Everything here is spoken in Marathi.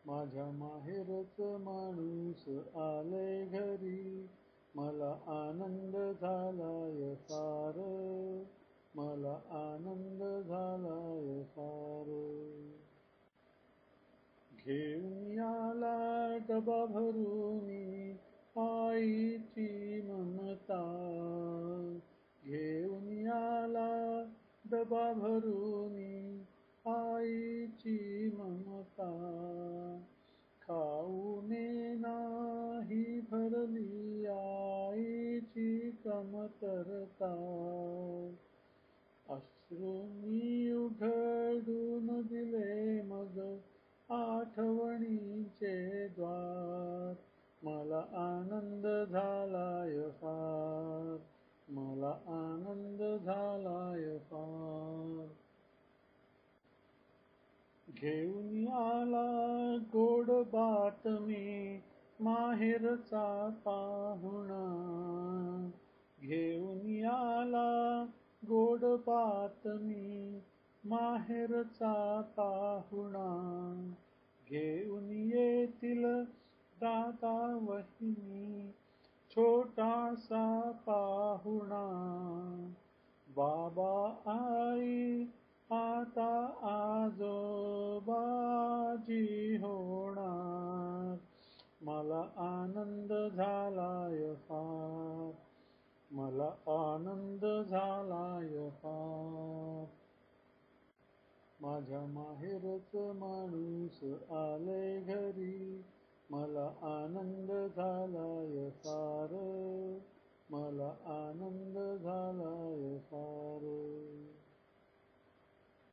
माझ्या माहेरच माणूस आले घरी, मला आनंद झालाय फार, मला आनंद झालाय फार. घेऊन आला डबा भरूनी आईची ममता, घेऊन आला डबा भरूनी आईची ममता. खाऊने नाही भरली आईची कमतरता, अश्रूंनी उघडून दिले मग आठवणींचे द्वार. मला आनंद झालाय फार, मला आनंद झालाय फार. घेऊन आला गोड बातमी माहेरचा पाहुणा, घेऊन आला गोड बातमी माहेरचा पाहुणा. घेऊन येतील दादा वहिनी छोटासा पाहुणा. बाबा आई आता आजोबाजी होणार. मला आनंद झालाय फार, मला आनंद झालाय फार. माझ्या माहेरच माणूस आले घरी, मला आनंद झालाय फार, मला आनंद